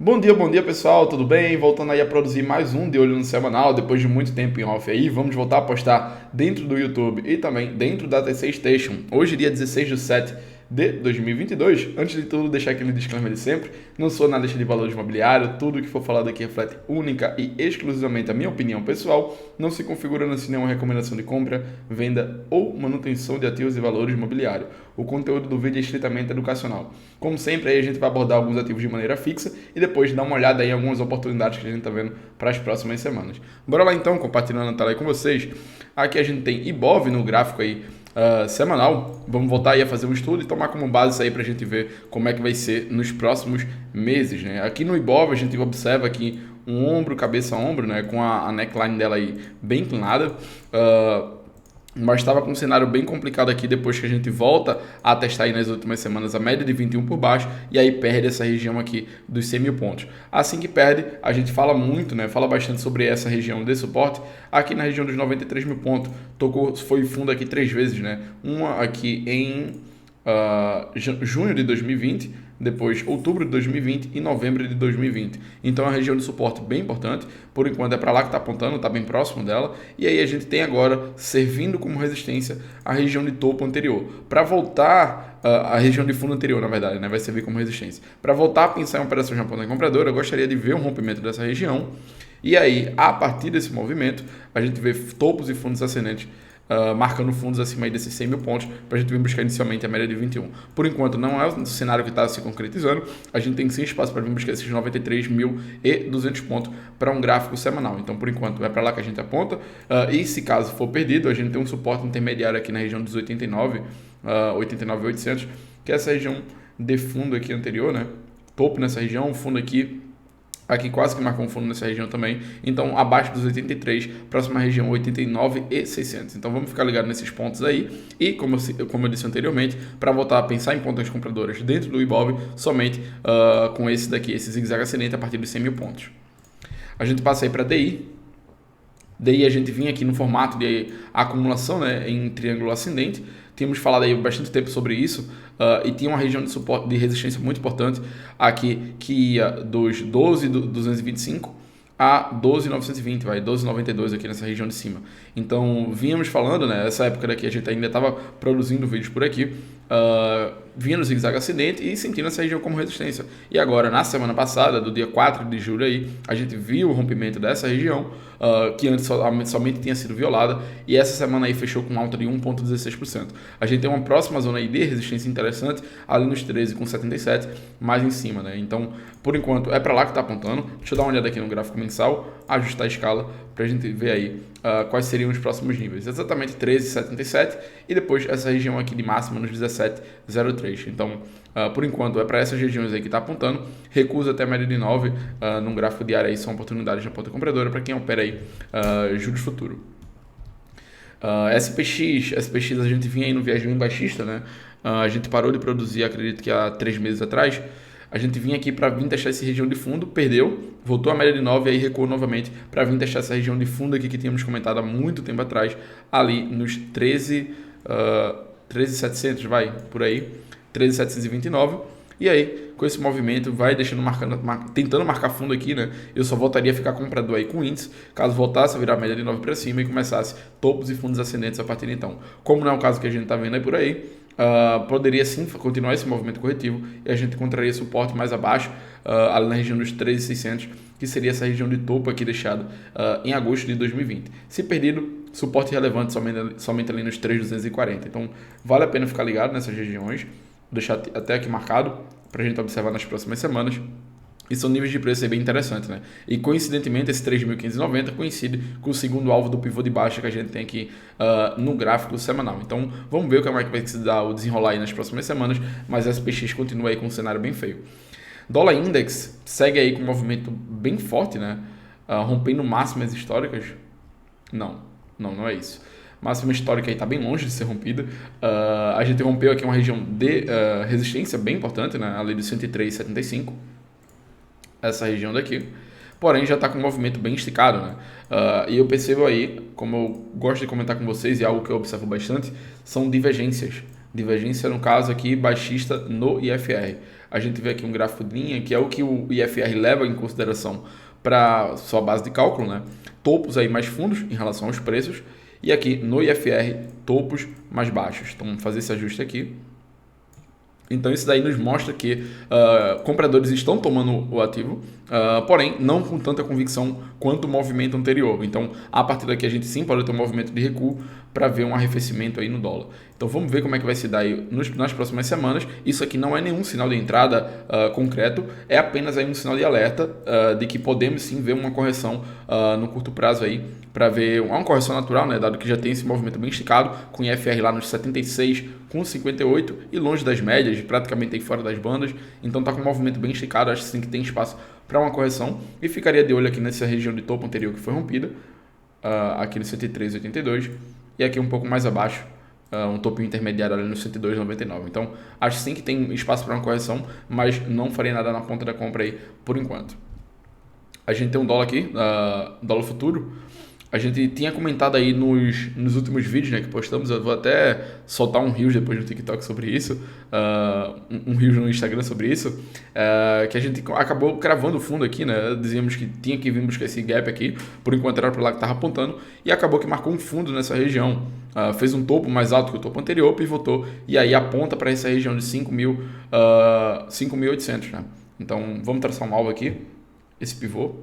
Bom dia pessoal, tudo bem? Voltando aí a produzir mais um De Olho no Semanal, depois de muito tempo em off aí, vamos voltar a postar dentro do YouTube e também dentro da TC Station. Hoje, dia 16/7 de 2022. Antes de tudo, deixar aquele disclaimer de sempre, não sou analista de valores imobiliários, tudo que for falado aqui reflete única e exclusivamente a minha opinião pessoal, não se configurando assim nenhuma recomendação de compra, venda ou manutenção de ativos e valores imobiliários. O conteúdo do vídeo é estritamente educacional. Como sempre, aí a gente vai abordar alguns ativos de maneira fixa e depois dar uma olhada aí em algumas oportunidades que a gente está vendo para as próximas semanas. Bora lá então, compartilhando a tela aí com vocês. Aqui a gente tem Ibov no gráfico aí semanal. Vamos voltar aí a fazer um estudo e tomar como base isso aí para a gente ver como é que vai ser nos próximos meses, né? Aqui no Ibov a gente observa aqui um ombro, cabeça a ombro, né? Com a neckline dela aí bem inclinada. Mas estava com um cenário bem complicado aqui depois que a gente volta a testar aí nas últimas semanas a média de 21 por baixo e aí perde essa região aqui dos 100 mil pontos. Assim que perde, a gente fala muito, né? Fala bastante sobre essa região de suporte aqui na região dos 93 mil pontos. Tocou, foi fundo aqui 3 vezes, né? Uma aqui em junho de 2020, depois outubro de 2020 e novembro de 2020. Então é uma região de suporte bem importante, por enquanto é para lá que está apontando, está bem próximo dela, e aí a gente tem agora servindo como resistência a região de topo anterior. Para voltar a região de fundo anterior, na verdade, né, vai servir como resistência. Para voltar a pensar em operação japonesa compradora, eu gostaria de ver um rompimento dessa região, e aí, a partir desse movimento, a gente vê topos e fundos ascendentes marcando fundos acima aí desses 100 mil pontos para a gente vir buscar inicialmente a média de 21. Por enquanto não é o cenário que está se concretizando, a gente tem sim espaço para vir buscar esses 93.200 pontos para um gráfico semanal. Então por enquanto é para lá que a gente aponta e se caso for perdido, a gente tem um suporte intermediário aqui na região dos 89.800, que é essa região de fundo aqui anterior, né? Topo nessa região, fundo aqui quase que marcou um fundo nessa região também. Então, abaixo dos 83, próxima região 89.600. Então, vamos ficar ligado nesses pontos aí. E, como eu disse anteriormente, para voltar a pensar em pontas compradoras dentro do Ibov, somente com esse daqui, esse zigue-zague ascendente a partir dos 100 mil pontos. A gente passa aí para DI. DI a gente vinha aqui no formato de acumulação, né, em triângulo ascendente. Tínhamos falado aí bastante tempo sobre isso e tinha uma região de suporte, de resistência muito importante aqui que ia dos 12.225 a 12.920, vai 12.92 aqui nessa região de cima. Então vínhamos falando, né, essa época daqui a gente ainda estava produzindo vídeos por aqui, vinha no zigue-zague ascendente e sentindo essa região como resistência. E agora, na semana passada, do dia 4 de julho aí, a gente viu o rompimento dessa região, que antes somente tinha sido violada, e essa semana aí fechou com alta de 1,16%. A gente tem uma próxima zona aí de resistência interessante, ali nos 13,77, mais em cima, né? Então, por enquanto, é para lá que está apontando. Deixa eu dar uma olhada aqui no gráfico mensal, ajustar a escala, para a gente ver aí quais seriam os próximos níveis. Exatamente 13,77 e depois essa região aqui de máxima nos 17,03. Então, por enquanto, é para essas regiões aí que está apontando. Recusa até a média de 9 num gráfico diário aí, são oportunidades na ponta compradora para quem opera aí juros futuro. SPX a gente vinha aí no viagem baixista, né? A gente parou de produzir, acredito que há 3 meses atrás. A gente vinha aqui para vir testar essa região de fundo, perdeu, voltou à média de 9 e aí recuou novamente para vir testar essa região de fundo aqui que tínhamos comentado há muito tempo atrás, ali nos 13.700, vai, por aí, 13.729. E aí, com esse movimento, vai deixando tentando marcar fundo aqui, né? Eu só voltaria a ficar comprador aí com índice, caso voltasse a virar a média de 9 para cima e começasse topos e fundos ascendentes a partir de então. Como não é o caso que a gente está vendo aí por aí, poderia sim continuar esse movimento corretivo e a gente encontraria suporte mais abaixo, ali na região dos 13.600, que seria essa região de topo aqui deixado em agosto de 2020. Se perdido, suporte relevante somente ali nos 3.240. Então, vale a pena ficar ligado nessas regiões. Vou deixar até aqui marcado para a gente observar nas próximas semanas. E são níveis de preço bem interessantes, né? E coincidentemente, esse 3.590 coincide com o segundo alvo do pivô de baixa que a gente tem aqui no gráfico semanal. Então, vamos ver como é que vai se dar o desenrolar aí nas próximas semanas, mas a SPX continua aí com um cenário bem feio. Dólar Index segue aí com um movimento bem forte, né? Rompendo máximas históricas. Não é isso. Máxima histórica aí está bem longe de ser rompida. A gente rompeu aqui uma região de resistência bem importante, né? Ali de 103,75. Essa região daqui, porém já está com um movimento bem esticado, né? E eu percebo aí, como eu gosto de comentar com vocês e algo que eu observo bastante, são divergências. Divergência no caso aqui baixista no IFR. A gente vê aqui um gráfico de linha, que é o que o IFR leva em consideração para sua base de cálculo, né? Topos aí mais fundos em relação aos preços, e aqui no IFR, topos mais baixos. Então, vamos fazer esse ajuste aqui. Então isso daí nos mostra que compradores estão tomando o ativo, porém não com tanta convicção quanto o movimento anterior. Então a partir daqui a gente sim pode ter um movimento de recuo para ver um arrefecimento aí no dólar. Então vamos ver como é que vai se dar aí nas próximas semanas. Isso aqui não é nenhum sinal de entrada concreto, é apenas aí um sinal de alerta de que podemos sim ver uma correção no curto prazo aí, para ver uma correção natural, né, dado que já tem esse movimento bem esticado, com IFR lá nos 76, com 58 e longe das médias, praticamente aí fora das bandas. Então tá com um movimento bem esticado, acho sim que tem espaço para uma correção, e ficaria de olho aqui nessa região de topo anterior que foi rompida, aqui no 103,82, e aqui um pouco mais abaixo, um topo intermediário ali no 102,99. Então acho sim que tem espaço para uma correção, mas não faria nada na ponta da compra aí por enquanto. A gente tem um dólar aqui, dólar futuro. A gente tinha comentado aí nos últimos vídeos, né, que postamos. Eu vou até soltar um Reels depois no TikTok sobre isso, um Reels no Instagram sobre isso, que a gente acabou cravando o fundo aqui, né? Dizíamos que tinha que vir buscar esse gap aqui, por enquanto era para lá que estava apontando, e acabou que marcou um fundo nessa região, fez um topo mais alto que o topo anterior, pivotou, e aí aponta para essa região de 5.800, né? Então vamos traçar um alvo aqui, esse pivô.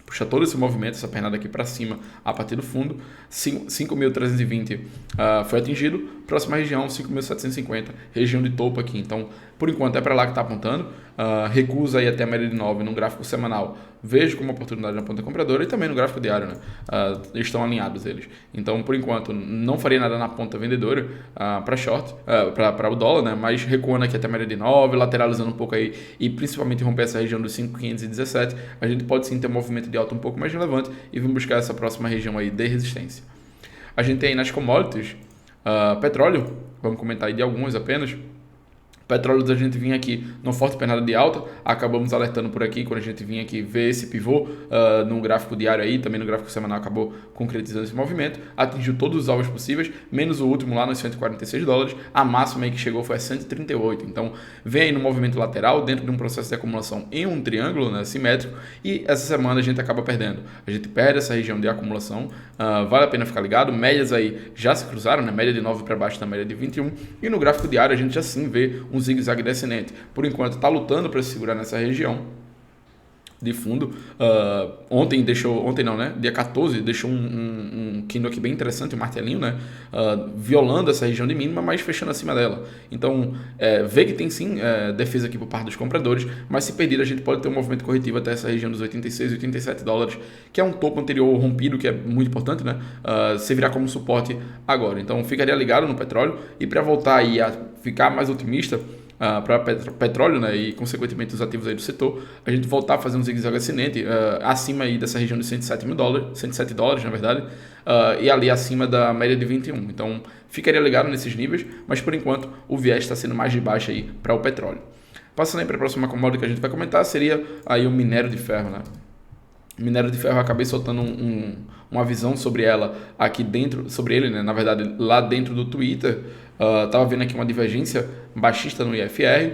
Puxa todo esse movimento, essa pernada aqui para cima a partir do fundo. 5.320 foi atingido. Próxima região, 5.750, região de topo aqui. Então, por enquanto, é para lá que está apontando. Recusa aí até a média de 9 no gráfico semanal. Vejo como oportunidade na ponta compradora e também no gráfico diário, né? Estão alinhados eles. Então, por enquanto, não faria nada na ponta vendedora para short, para o dólar, né? Mas recuando aqui até a média de 9, lateralizando um pouco aí e principalmente romper essa região dos 5.517, a gente pode sim ter um movimento de alta um pouco mais relevante e vamos buscar essa próxima região aí de resistência. A gente tem aí nas commodities, petróleo, vamos comentar aí de alguns apenas. Petróleo, a gente vinha aqui numa forte pernada de alta, acabamos alertando por aqui quando a gente vinha aqui ver esse pivô no gráfico diário aí, também no gráfico semanal acabou concretizando esse movimento, atingiu todos os alvos possíveis, menos o último lá nos 146 dólares, a máxima aí que chegou foi a 138, então vem aí no movimento lateral dentro de um processo de acumulação em um triângulo, né, simétrico, e essa semana a gente acaba perdendo, a gente perde essa região de acumulação, vale a pena ficar ligado, médias aí já se cruzaram, né, média de 9 para baixo da média de 21, e no gráfico diário a gente já sim vê um zigue-zague descendente. Por enquanto está lutando para se segurar nessa região de fundo. Ontem não, né? Dia 14 deixou um candle aqui bem interessante, um martelinho, né? Violando essa região de mínima, mas fechando acima dela. Então, vê que tem sim defesa aqui por parte dos compradores, mas se perder a gente pode ter um movimento corretivo até essa região dos 86, 87 dólares, que é um topo anterior rompido, que é muito importante, né? Servirá como suporte agora. Então, ficaria ligado no petróleo, e para voltar aí a ficar mais otimista, para petróleo, né, e consequentemente os ativos aí do setor, a gente voltar a fazer um zigue-zague ascendente acima aí dessa região de 107 dólares na verdade, e ali acima da média de 21. Então ficaria ligado nesses níveis, mas por enquanto o viés está sendo mais de baixa aí para o petróleo. Passando aí para a próxima commodity que a gente vai comentar, seria aí o minério de ferro, né? Minério de ferro, eu acabei soltando uma visão sobre ela aqui dentro, sobre ele, né? Na verdade, lá dentro do Twitter. Estava vendo aqui uma divergência baixista no IFR,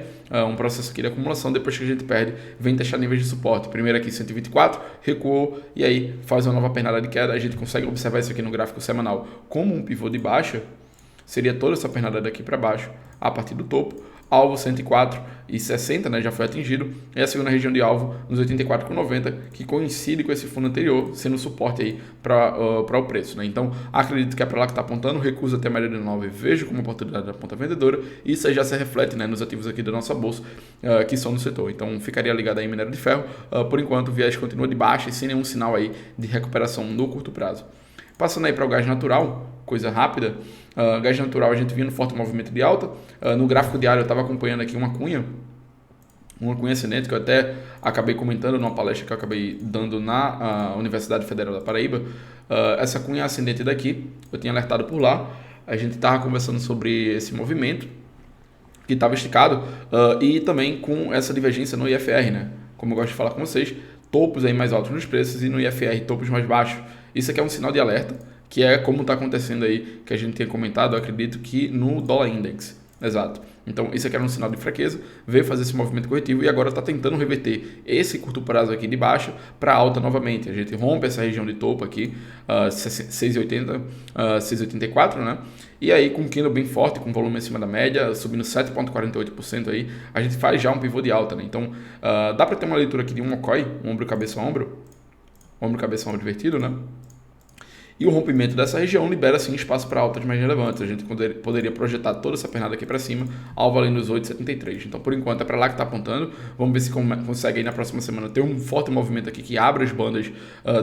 um processo aqui de acumulação. Depois que a gente perde, vem testar níveis de suporte. Primeiro aqui 124, recuou e aí faz uma nova pernada de queda. A gente consegue observar isso aqui no gráfico semanal como um pivô de baixa. Seria toda essa pernada daqui para baixo a partir do topo. Alvo 104,60, né, já foi atingido, e a segunda região de alvo nos 84,90, que coincide com esse fundo anterior, sendo suporte aí para o preço, né? Então acredito que é para lá que está apontando, recusa até a média de 9, vejo como oportunidade da ponta vendedora, e isso aí já se reflete, né, nos ativos aqui da nossa bolsa, que são no setor. Então ficaria ligado aí em minério de ferro. Por enquanto o viés continua de baixa e sem nenhum sinal aí de recuperação no curto prazo. Passando aí para o gás natural, coisa rápida. Gás natural, a gente vinha no forte movimento de alta. No gráfico diário eu estava acompanhando aqui uma cunha ascendente, que eu até acabei comentando numa palestra que eu acabei dando na Universidade Federal da Paraíba. Essa cunha ascendente daqui, eu tinha alertado por lá. A gente estava conversando sobre esse movimento que estava esticado, e também com essa divergência no IFR, né? Como eu gosto de falar com vocês, topos aí mais altos nos preços e no IFR topos mais baixos. Isso aqui é um sinal de alerta, que é como está acontecendo aí, que a gente tinha comentado, eu acredito que no dólar index. Exato. Então, isso aqui era um sinal de fraqueza, veio fazer esse movimento corretivo e agora está tentando reverter esse curto prazo aqui de baixa para alta novamente. A gente rompe essa região de topo aqui, 6,80, 6,84, né? E aí, com um candle bem forte, com volume acima da média, subindo 7,48% aí, a gente faz já um pivô de alta, né? Então, dá para ter uma leitura aqui de um OCOI, um ombro, cabeça, ombro, cabeça, ombro invertido, né? E o rompimento dessa região libera, sim, espaço para altas mais relevantes. A gente poderia projetar toda essa pernada aqui para cima, alvo além dos 8,73. Então, por enquanto, é para lá que está apontando. Vamos ver se consegue aí na próxima semana ter um forte movimento aqui que abra as bandas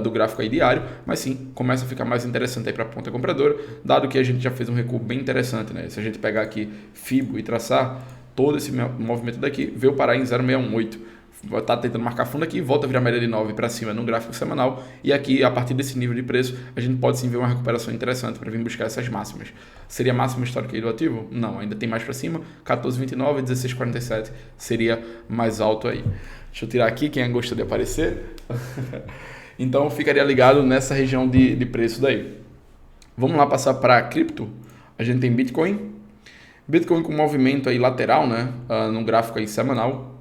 do gráfico aí diário. Mas sim, começa a ficar mais interessante aí para a ponta compradora, dado que a gente já fez um recuo bem interessante, né? Se a gente pegar aqui FIBO e traçar todo esse movimento daqui, veio parar em 0,618. Está tentando marcar fundo aqui, volta a virar média de 9 para cima no gráfico semanal, e aqui, a partir desse nível de preço, a gente pode sim ver uma recuperação interessante para vir buscar essas máximas. Seria máxima histórica aí do ativo? Não, ainda tem mais para cima, 14,29, 16,47 seria mais alto aí. Deixa eu tirar aqui quem gostou de aparecer. Então, ficaria ligado nessa região de preço daí. Vamos lá passar para cripto. A gente tem Bitcoin. Bitcoin com movimento aí lateral, né? Num gráfico aí semanal.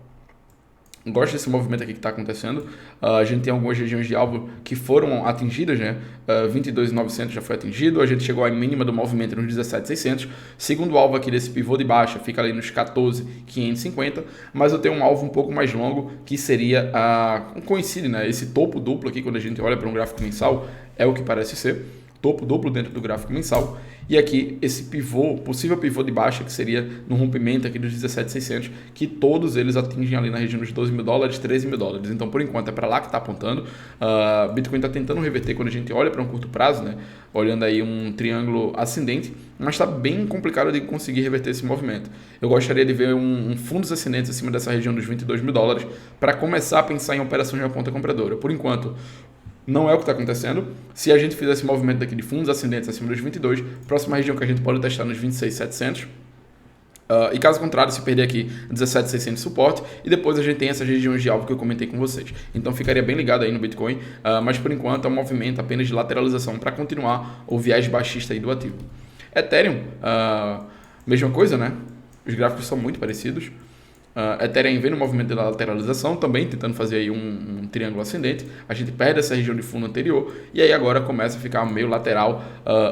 Gosto desse movimento aqui que está acontecendo. A gente tem algumas regiões de alvo que foram atingidas, né? 22.900 já foi atingido. A gente chegou à mínima do movimento nos 17.600. Segundo alvo aqui desse pivô de baixa fica ali nos 14.550. Mas eu tenho um alvo um pouco mais longo que seria coincide, né? Esse topo duplo aqui, quando a gente olha para um gráfico mensal, é o que parece ser. Topo duplo dentro do gráfico mensal, e aqui esse pivô, possível pivô de baixa, que seria no rompimento aqui dos 17.600, que todos eles atingem ali na região dos 12 mil dólares, 13 mil dólares. Então, por enquanto, é para lá que está apontando. Bitcoin está tentando reverter quando a gente olha para um curto prazo, né? Olhando aí um triângulo ascendente, mas está bem complicado de conseguir reverter esse movimento. Eu gostaria de ver um fundos ascendentes acima dessa região dos 22 mil dólares para começar a pensar em operações na ponta compradora. Por enquanto, não é o que está acontecendo. Se a gente fizer esse movimento daqui de fundos ascendentes acima dos 22, próxima região que a gente pode testar nos 26.700. E caso contrário, se perder aqui 17.600 de suporte, e depois a gente tem essas regiões de alvo que eu comentei com vocês. Então ficaria bem ligado aí no Bitcoin, mas por enquanto é um movimento apenas de lateralização para continuar o viés baixista aí do ativo. Ethereum, mesma coisa, né? Os gráficos são muito parecidos. Ethereum vem no movimento de lateralização, também tentando fazer aí um triângulo ascendente. A gente perde essa região de fundo anterior e aí agora começa a ficar meio lateral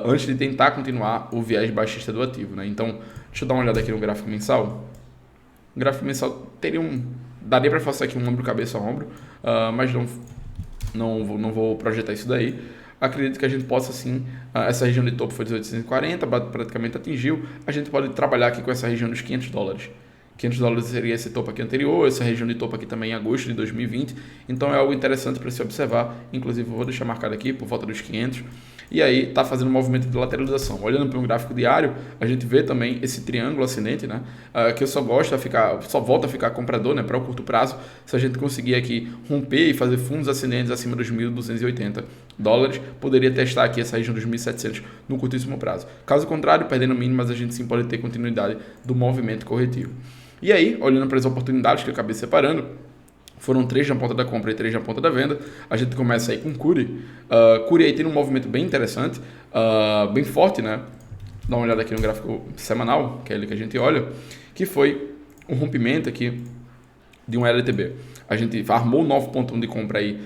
antes de tentar continuar o viés baixista do ativo, né? Então, deixa eu dar uma olhada aqui no gráfico mensal. O gráfico mensal daria para fazer aqui um ombro, cabeça, ombro, mas não vou projetar isso daí. Acredito que a gente possa sim, essa região de topo foi 1840, praticamente atingiu. A gente pode trabalhar aqui com essa região dos 500 dólares. 500 dólares seria esse topo aqui anterior, essa região de topo aqui também em agosto de 2020, então é algo interessante para se observar, inclusive eu vou deixar marcado aqui por volta dos 500, e aí está fazendo um movimento de lateralização. Olhando para um gráfico diário, a gente vê também esse triângulo ascendente, né, que eu só volta a ficar comprador, né, para o curto prazo, se a gente conseguir aqui romper e fazer fundos ascendentes acima dos 1.280 dólares, poderia testar aqui essa região dos 1.700 no curtíssimo prazo. Caso contrário, perdendo mínimas, a gente sim pode ter continuidade do movimento corretivo. E aí, olhando para as oportunidades que eu acabei separando, foram 3 na ponta da compra e 3 na ponta da venda. A gente começa aí com Curi. Curi aí tem um movimento bem interessante, bem forte, né? Dá uma olhada aqui no gráfico semanal, que é ele que a gente olha, que foi um rompimento aqui de um LTB. A gente armou um novo ponto de compra aí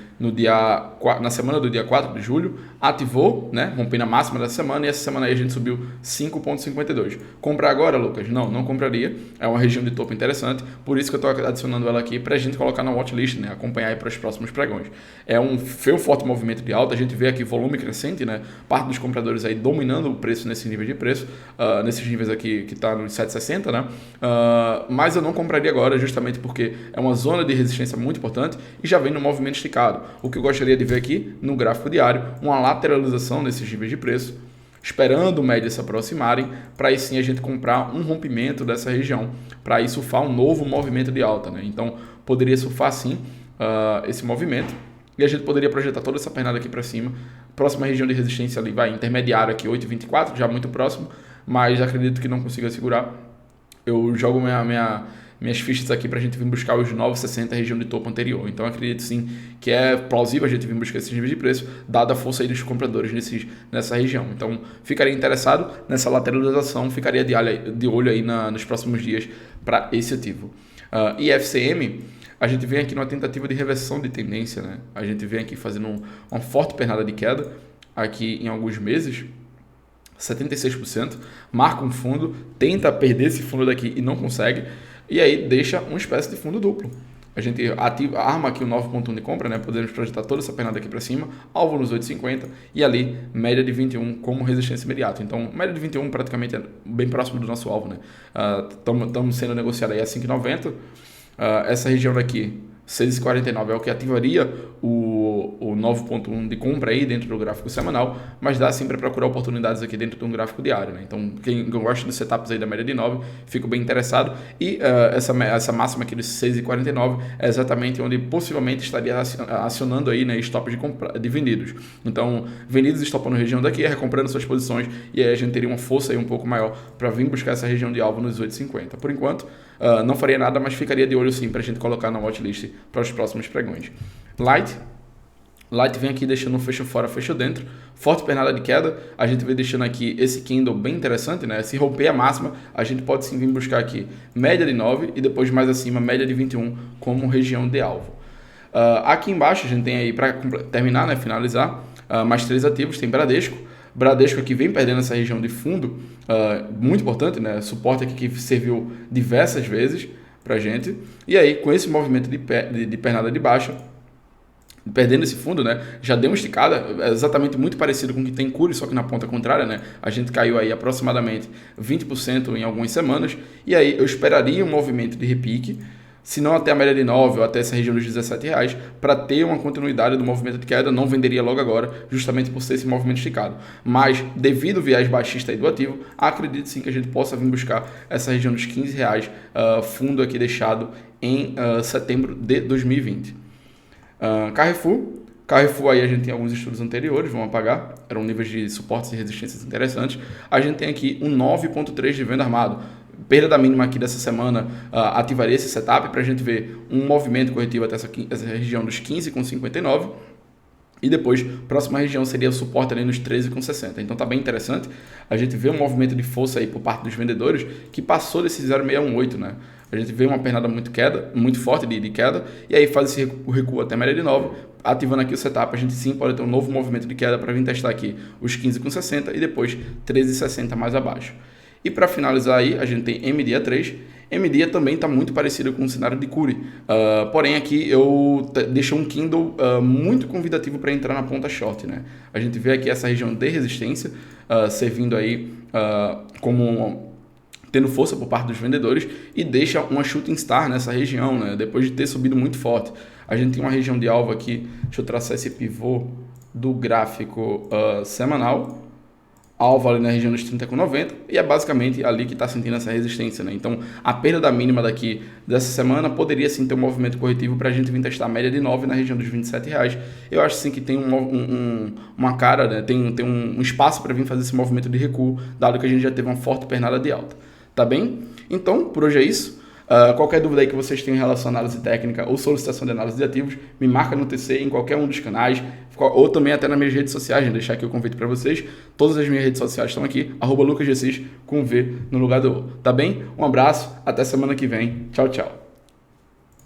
na semana do dia 4 de julho, ativou, né, rompendo a máxima da semana, e essa semana aí a gente subiu 5,52. Comprar agora, Lucas? Não compraria. É uma região de topo interessante, por isso que eu estou adicionando ela aqui para a gente colocar na watchlist, né, acompanhar aí para os próximos pregões. Foi um forte movimento de alta, a gente vê aqui volume crescente, né, parte dos compradores aí dominando o preço nesse nível de preço, nesses níveis aqui que está nos 7,60, né, mas eu não compraria agora justamente porque é uma zona de resistência muito importante e já vem no movimento esticado. O que eu gostaria de ver aqui no gráfico diário, uma lateralização nesses níveis de preço, esperando médias se aproximarem, para aí sim a gente comprar um rompimento dessa região, para aí surfar um novo movimento de alta, né? Então poderia surfar sim esse movimento e a gente poderia projetar toda essa pernada aqui para cima. Próxima região de resistência ali vai intermediário aqui 8,24, já muito próximo, mas acredito que não consiga segurar. Eu jogo minhas fichas aqui para a gente vir buscar os 9,60 região de topo anterior. Então acredito sim que é plausível a gente vir buscar esses níveis de preço, dada a força aí dos compradores nessa região. Então ficaria interessado nessa lateralização, ficaria de olho aí nos próximos dias para esse ativo. IFCM, a gente vem aqui numa tentativa de reversão de tendência, né? A gente vem aqui fazendo uma forte pernada de queda aqui em alguns meses, 76%, marca um fundo, tenta perder esse fundo daqui e não consegue, e aí deixa uma espécie de fundo duplo. A gente arma aqui o 9.1 de compra, né? Podemos projetar toda essa pernada aqui para cima, alvo nos 8,50 e ali média de 21 como resistência imediata. Então, média de 21 praticamente é bem próximo do nosso alvo, né? Estamos sendo negociado aí a 5,90. Essa região daqui, 6,49 é o que ativaria o 9.1 de compra aí dentro do gráfico semanal, mas dá sim para procurar oportunidades aqui dentro de um gráfico diário, né? Então, quem gosta de setups aí da média de 9, fico bem interessado. E essa máxima aqui de 6,49 é exatamente onde possivelmente estaria acionando aí, né, stops de vendidos. Então, vendidos estopando na região daqui, recomprando suas posições, e aí a gente teria uma força aí um pouco maior para vir buscar essa região de alvo nos 8,50. Por enquanto, não faria nada, mas ficaria de olho sim para a gente colocar na watchlist para os próximos pregões. Light vem aqui deixando um fecho fora, fecho dentro, forte pernada de queda, a gente vem deixando aqui esse candle bem interessante, né? Se romper a máxima, a gente pode sim vir buscar aqui média de 9 e depois mais acima média de 21 como região de alvo. Aqui embaixo a gente tem aí para terminar, né, finalizar, mais 3 ativos, tem Bradesco aqui vem perdendo essa região de fundo, muito importante, né? Suporte aqui que serviu diversas vezes pra gente, e aí com esse movimento de pernada de baixa, perdendo esse fundo, né, já deu uma esticada, exatamente muito parecido com o que tem Cury, só que na ponta contrária, né, a gente caiu aí aproximadamente 20% em algumas semanas, e aí eu esperaria um movimento de repique, se não até a média de 9 ou até essa região dos R$17, para ter uma continuidade do movimento de queda, não venderia logo agora, justamente por ser esse movimento esticado. Mas, devido ao viés baixista aí do ativo, acredito sim que a gente possa vir buscar essa região dos R$15, fundo aqui deixado em setembro de 2020. Carrefour aí a gente tem alguns estudos anteriores, vamos apagar, eram níveis de suportes e resistências interessantes. A gente tem aqui um 9.3 de venda armado. Perda da mínima aqui dessa semana ativaria esse setup para a gente ver um movimento corretivo até essa região dos 15,59 e depois próxima região seria o suporte ali nos 13,60. Então tá bem interessante, a gente vê um movimento de força aí por parte dos vendedores que passou desse 0,618, né? A gente vê uma pernada muito forte de queda e aí faz esse recuo até a média de 9, ativando aqui o setup, a gente sim pode ter um novo movimento de queda para vir testar aqui os 15,60 e depois 13,60 mais abaixo. E para finalizar aí, a gente tem MDA 3. MDA também está muito parecido com o cenário de Cury. Porém, aqui eu deixei um candle muito convidativo para entrar na ponta short, né? A gente vê aqui essa região de resistência servindo aí como tendo força por parte dos vendedores e deixa uma shooting star nessa região, né? Depois de ter subido muito forte. A gente tem uma região de alvo aqui, deixa eu traçar esse pivô do gráfico semanal. Alvo ali na região dos 30,90 e é basicamente ali que está sentindo essa resistência, né? Então, a perda da mínima daqui dessa semana poderia sim ter um movimento corretivo para a gente vir testar a média de 9 na região dos R$27. Eu acho sim que tem uma cara, né? Tem um espaço para vir fazer esse movimento de recuo, dado que a gente já teve uma forte pernada de alta. Tá bem? Então, por hoje é isso. Qualquer dúvida aí que vocês tenham em relação à análise técnica ou solicitação de análise de ativos, me marca no TC em qualquer um dos canais, ou também até nas minhas redes sociais, né? Deixar aqui o convite para vocês. Todas as minhas redes sociais estão aqui, @LucasGessis, com V no lugar do O. Tá bem? Um abraço, até semana que vem. Tchau, tchau.